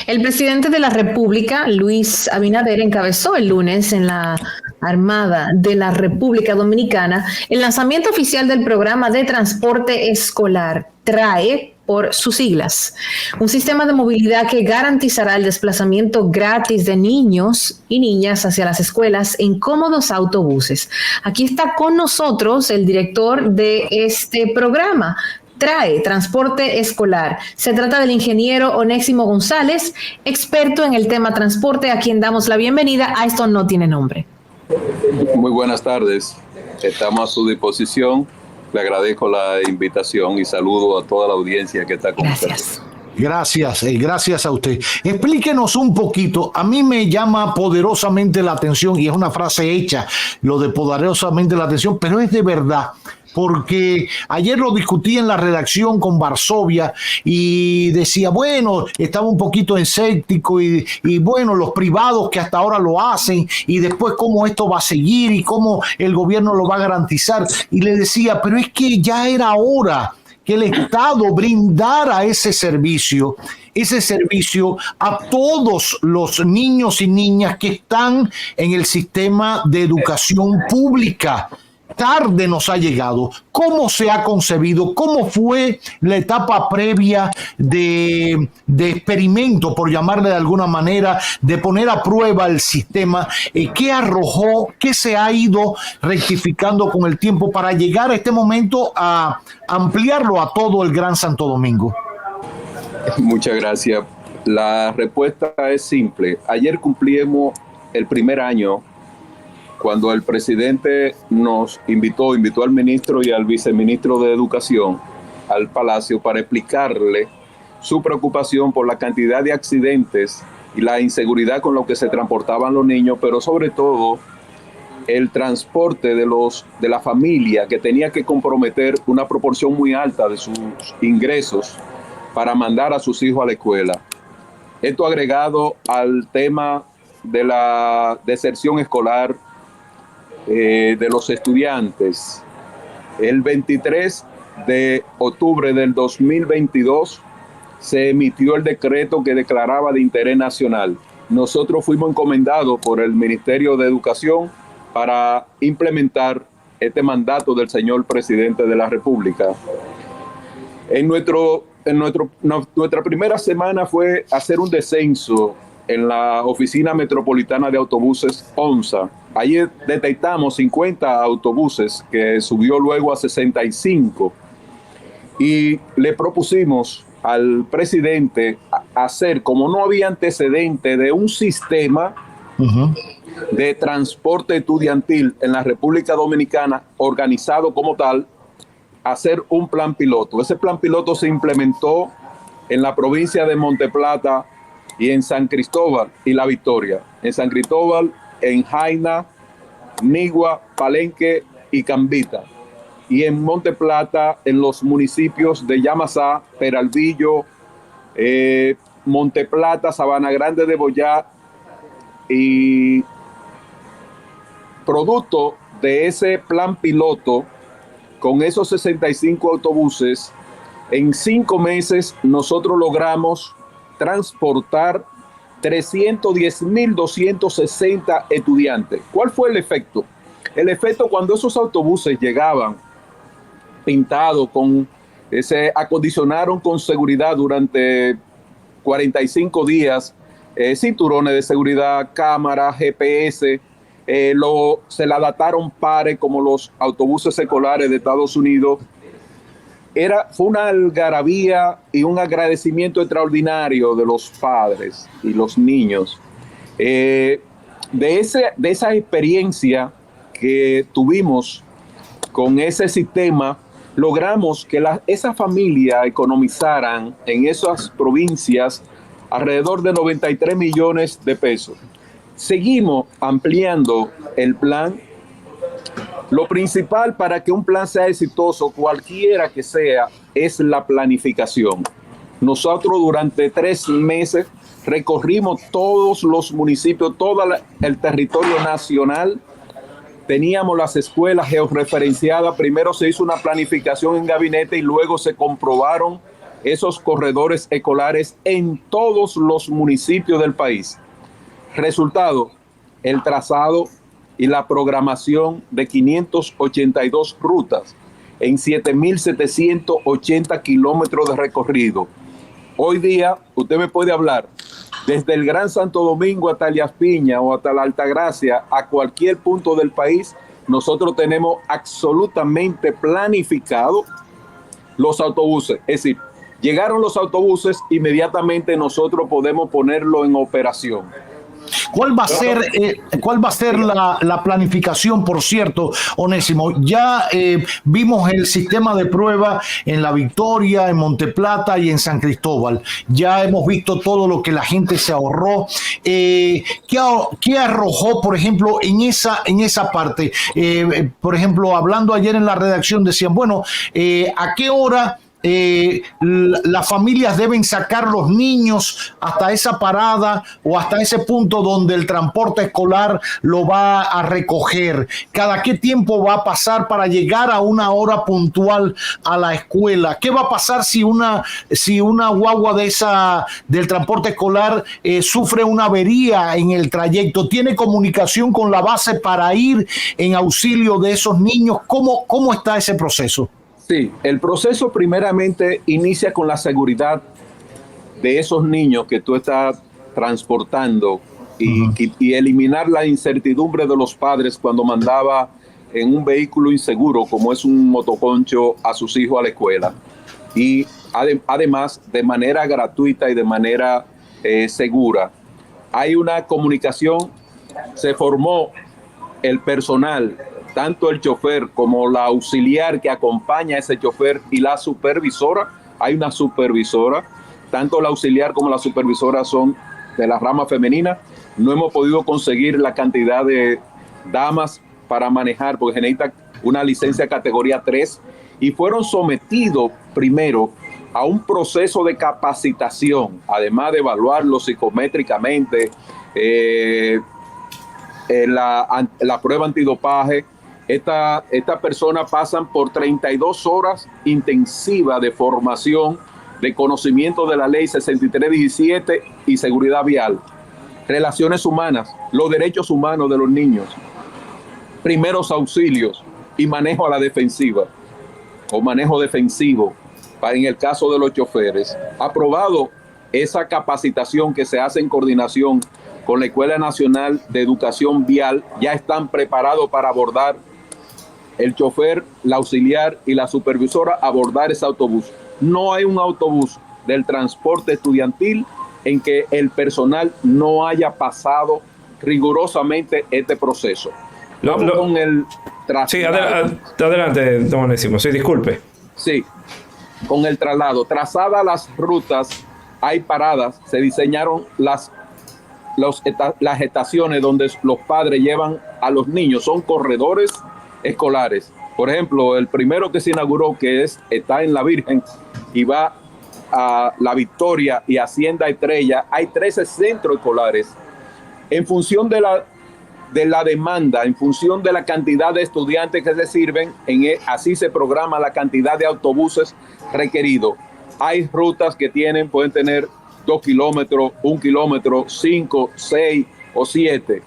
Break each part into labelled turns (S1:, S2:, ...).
S1: El presidente de la República, Luis Abinader, encabezó el lunes en la Armada de la República Dominicana el lanzamiento oficial del programa de transporte escolar, TRAE, por sus siglas, un sistema de movilidad que garantizará el desplazamiento gratis de niños y niñas hacia las escuelas en cómodos autobuses. Aquí está con nosotros el director de este programa, TRAE, Transporte Escolar. Se trata del ingeniero Onésimo González, experto en el tema transporte, a quien damos la bienvenida a Esto No Tiene Nombre.
S2: Muy buenas tardes, estamos a su disposición. Le agradezco la invitación y saludo a toda la audiencia que está con
S1: Gracias.
S3: Gracias a usted. Explíquenos un poquito. A mí me llama poderosamente la atención, y es una frase hecha, lo de poderosamente la atención, pero es de verdad. Porque ayer lo discutí en la redacción con Varsovia y decía, bueno, estaba un poquito escéptico y bueno, los privados que hasta ahora lo hacen y después cómo esto va a seguir y cómo el gobierno lo va a garantizar. Y le decía, pero es que ya era hora que el Estado brindara ese servicio a todos los niños y niñas que están en el sistema de educación pública. Tarde nos ha llegado. ¿Cómo se ha concebido? ¿Cómo fue la etapa previa de experimento, por llamarle de alguna manera, de poner a prueba el sistema? ¿Qué arrojó? ¿Qué se ha ido rectificando con el tiempo para llegar a este momento a ampliarlo a todo el Gran Santo Domingo?
S2: Muchas gracias. La respuesta es simple. Ayer cumplimos el primer año cuando el presidente nos invitó al ministro y al viceministro de Educación al Palacio para explicarle su preocupación por la cantidad de accidentes y la inseguridad con lo que se transportaban los niños, pero sobre todo el transporte de la familia, que tenía que comprometer una proporción muy alta de sus ingresos para mandar a sus hijos a la escuela. Esto agregado al tema de la deserción escolar de los estudiantes. El 23 de octubre del 2022 se emitió el decreto que declaraba de interés nacional. Nosotros fuimos encomendados por el Ministerio de Educación para implementar este mandato del señor presidente de la República. Nuestra primera semana fue hacer un descenso en la Oficina Metropolitana de Autobuses, ONSA. Allí detectamos 50 autobuses que subió luego a 65 y le propusimos al presidente hacer, como no había antecedente de un sistema de transporte estudiantil en la República Dominicana organizado como tal, hacer un plan piloto. Ese plan piloto se implementó en la provincia de Monteplata y en San Cristóbal y La Victoria. En San Cristóbal, en Jaina, Nigua, Palenque y Cambita. Y en Monteplata, en los municipios de Yamasá, Peralvillo, Monteplata, Sabana Grande de Boyá. Y producto de ese plan piloto, con esos 65 autobuses, en 5 meses nosotros logramos transportar 310.260 estudiantes. ¿Cuál fue el efecto? El efecto, cuando esos autobuses llegaban pintados, se acondicionaron con seguridad durante 45 días, cinturones de seguridad, cámaras, GPS, se le adaptaron pares como los autobuses escolares de Estados Unidos. Fue una algarabía y un agradecimiento extraordinario de los padres y los niños. De esa experiencia que tuvimos con ese sistema, logramos que esa familia economizaran en esas provincias alrededor de 93 millones de pesos. Seguimos ampliando el plan. Lo principal para que un plan sea exitoso, cualquiera que sea, es la planificación. Nosotros durante 3 meses recorrimos todos los municipios, todo el territorio nacional. Teníamos las escuelas georreferenciadas. Primero se hizo una planificación en gabinete y luego se comprobaron esos corredores escolares en todos los municipios del país. Resultado, el trazado y la programación de 582 rutas en 7.780 kilómetros de recorrido. Hoy día, usted me puede hablar desde el Gran Santo Domingo hasta Elías Piña o hasta la Altagracia, a cualquier punto del país, nosotros tenemos absolutamente planificado los autobuses. Es decir, llegaron los autobuses, inmediatamente nosotros podemos ponerlo en operación.
S3: ¿Cuál va a ser la planificación, por cierto, Onésimo? Ya vimos el sistema de prueba en La Victoria, en Monteplata y en San Cristóbal. Ya hemos visto todo lo que la gente se ahorró. ¿Qué arrojó, por ejemplo, en esa parte? Por ejemplo, hablando ayer en la redacción, decían, bueno, ¿a qué hora las familias deben sacar los niños hasta esa parada o hasta ese punto donde el transporte escolar lo va a recoger? ¿Cada qué tiempo va a pasar para llegar a una hora puntual a la escuela? ¿Qué va a pasar si una guagua del transporte escolar sufre una avería en el trayecto? ¿Tiene comunicación con la base para ir en auxilio de esos niños? ¿Cómo está ese proceso?
S2: Sí, el proceso primeramente inicia con la seguridad de esos niños que tú estás transportando y eliminar la incertidumbre de los padres cuando mandaba en un vehículo inseguro como es un motoconcho a sus hijos a la escuela. Y además, de manera gratuita y de manera segura, hay una comunicación, se formó el personal, tanto el chofer como la auxiliar que acompaña a ese chofer y la supervisora. Hay una supervisora, tanto la auxiliar como la supervisora son de la rama femenina. No hemos podido conseguir la cantidad de damas para manejar, porque necesita una licencia categoría 3, y fueron sometidos primero a un proceso de capacitación, además de evaluarlos psicométricamente, la prueba antidopaje. Estas personas pasan por 32 horas intensivas de formación, de conocimiento de la ley 6317 y seguridad vial, relaciones humanas, los derechos humanos de los niños, primeros auxilios y manejo a la defensiva o manejo defensivo en el caso de los choferes. Aprobado esa capacitación que se hace en coordinación con la Escuela Nacional de Educación Vial, ya están preparados para abordar el chofer, la auxiliar y la supervisora, abordar ese autobús. No hay un autobús del transporte estudiantil en que el personal no haya pasado rigurosamente este proceso. Con el traslado.
S4: Sí, adelante, don Onésimo. Sí, disculpe.
S2: Sí, con el traslado. Trazadas las rutas, hay paradas, se diseñaron las estaciones donde los padres llevan a los niños, son corredores escolares. Por ejemplo, el primero que se inauguró, que está en La Virgen y va a La Victoria y Hacienda Estrella, hay 13 centros escolares. En función de la demanda, en función de la cantidad de estudiantes que se sirven, así se programa la cantidad de autobuses requeridos. Hay rutas que pueden tener 2 kilómetros, 1 kilómetro, 5, 6 o 7.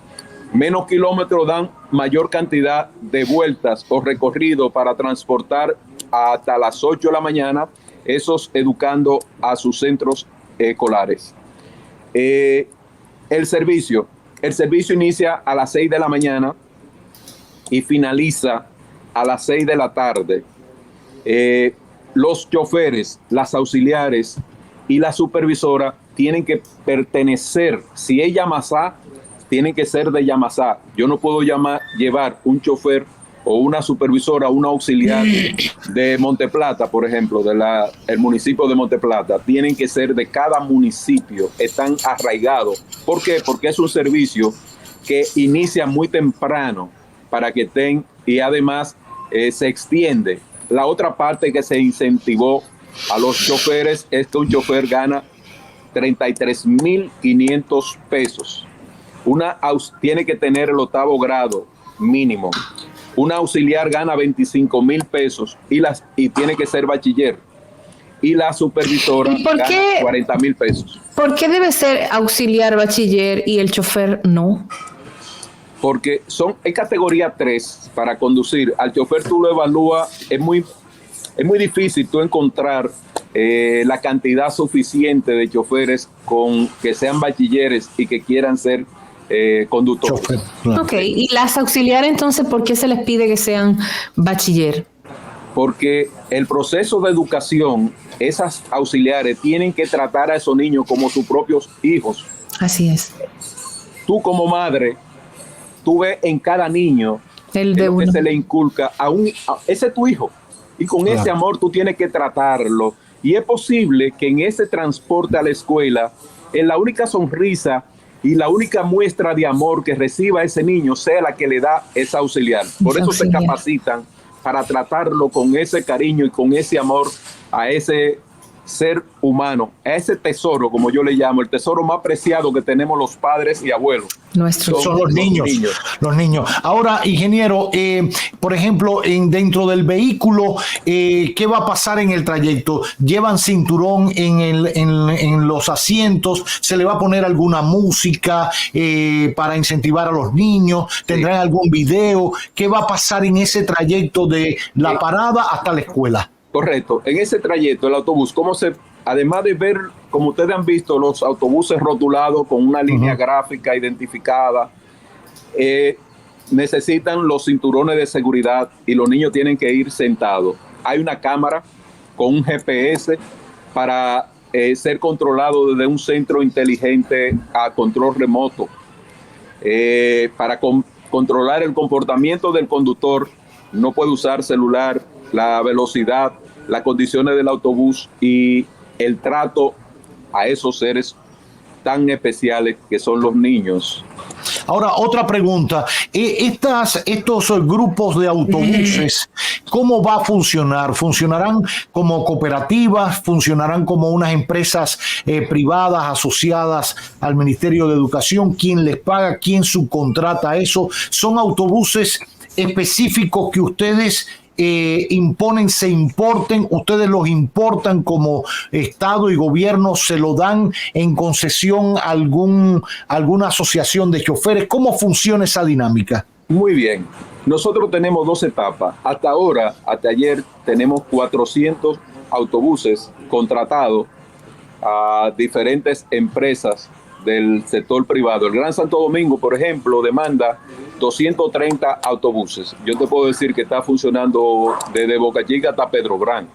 S2: Menos kilómetros dan mayor cantidad de vueltas o recorrido para transportar hasta las 8 de la mañana, esos educando a sus centros escolares. El servicio inicia a las 6 de la mañana y finaliza a las 6 de la tarde. Los choferes, las auxiliares y la supervisora tienen que pertenecer, si es Yamasá, tienen que ser de Yamasá. Yo no puedo llevar un chofer o una supervisora, una auxiliar de Monteplata, por ejemplo, el municipio de Monteplata. Tienen que ser de cada municipio, están arraigados. ¿Por qué? Porque es un servicio que inicia muy temprano para que estén, y además se extiende. La otra parte que se incentivó a los choferes es que un chofer gana 33.500 pesos. Tiene que tener el 8º grado mínimo. Una auxiliar gana 25.000 pesos y tiene que ser bachiller. y la supervisora
S1: ¿Y por
S2: gana
S1: qué?
S2: 40,000 pesos.
S1: ¿Por qué debe ser auxiliar bachiller y el chofer no?
S2: Porque hay categoría 3 para conducir. Al chofer tú lo evalúas, es muy difícil tú encontrar la cantidad suficiente de choferes que sean bachilleres y que quieran ser conductores.
S3: Chofer, claro.
S1: Ok, y las auxiliares entonces, ¿por qué se les pide que sean bachiller?
S2: Porque el proceso de educación, esas auxiliares tienen que tratar a esos niños como sus propios hijos.
S1: Así es.
S2: Tú como madre, tú ves en cada niño
S1: El de
S2: lo que
S1: uno.
S2: se le inculca ese es tu hijo, y con
S3: Claro.
S2: ese amor tú tienes que tratarlo, y es posible que en ese transporte a la escuela, en la única sonrisa y la única muestra de amor que reciba ese niño sea la que le da esa auxiliar. Por
S1: Esa
S2: eso se
S1: auxiliar.
S2: capacitan para tratarlo con ese cariño y con ese amor a ese ser humano, a ese tesoro, como yo le llamo, el tesoro más preciado que tenemos los padres y abuelos.
S1: Nuestro.
S3: Son los niños. Los niños. Ahora, ingeniero, por ejemplo, dentro del vehículo, ¿qué va a pasar en el trayecto? ¿Llevan cinturón en los asientos? ¿Se le va a poner alguna música para incentivar a los niños? ¿Tendrán algún video? ¿Qué va a pasar en ese trayecto de la parada hasta la escuela?
S2: Correcto. En ese trayecto, el autobús, además de ver, como ustedes han visto, los autobuses rotulados con una línea gráfica identificada, necesitan los cinturones de seguridad y los niños tienen que ir sentados. Hay una cámara con un GPS para ser controlado desde un centro inteligente a control remoto. Para controlar el comportamiento del conductor, no puede usar celular, la velocidad, las condiciones del autobús y el trato a esos seres tan especiales que son los niños.
S3: Ahora, otra pregunta. Estos grupos de autobuses, ¿cómo va a funcionar? ¿Funcionarán como cooperativas? ¿Funcionarán como unas empresas privadas asociadas al Ministerio de Educación? ¿Quién les paga? ¿Quién subcontrata eso? ¿Son autobuses específicos que ustedes se importen, ustedes los importan como Estado y gobierno, se lo dan en concesión a alguna asociación de choferes? ¿Cómo funciona esa dinámica?
S2: Muy bien. Nosotros tenemos 2 etapas. Hasta ahora, hasta ayer, tenemos 400 autobuses contratados a diferentes empresas del sector privado. El Gran Santo Domingo, por ejemplo, demanda 230 autobuses. Yo te puedo decir que está funcionando desde Boca Chica hasta Pedro Brán.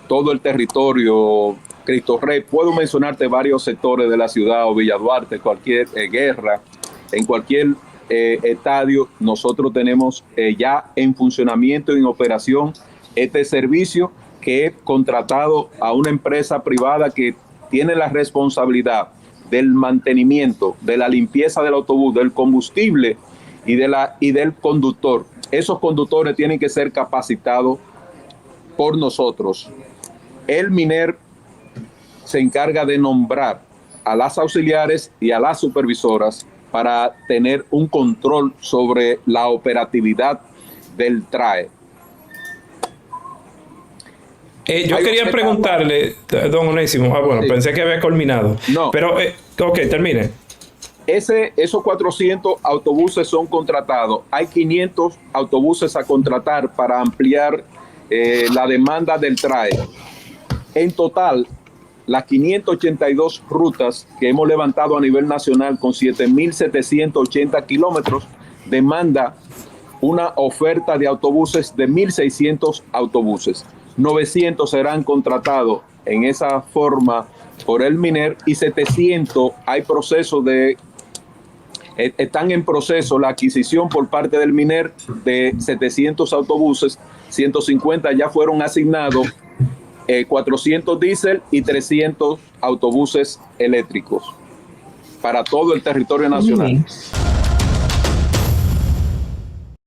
S2: Todo el territorio, Cristo Rey, puedo mencionarte varios sectores de la ciudad o Villa Duarte, cualquier guerra, en cualquier estadio, nosotros tenemos ya en funcionamiento, en operación, este servicio que es contratado a una empresa privada que tiene la responsabilidad del mantenimiento, de la limpieza del autobús, del combustible y del conductor. Esos conductores tienen que ser capacitados por nosotros. El MINER se encarga de nombrar a las auxiliares y a las supervisoras para tener un control sobre la operatividad del TRAE.
S4: Yo quería preguntarle, don Onésimo,
S2: Sí.
S4: pensé que había culminado.
S2: No.
S4: Pero, ok, termine.
S2: Esos 400 autobuses son contratados. Hay 500 autobuses a contratar para ampliar la demanda del TRAE. En total, las 582 rutas que hemos levantado a nivel nacional con 7.780 kilómetros demanda una oferta de autobuses de 1.600 autobuses. 900 serán contratados en esa forma por el MINER y 700 están en proceso la adquisición por parte del MINER de 700 autobuses, 150 ya fueron asignados, 400 diésel y 300 autobuses eléctricos para todo el territorio nacional.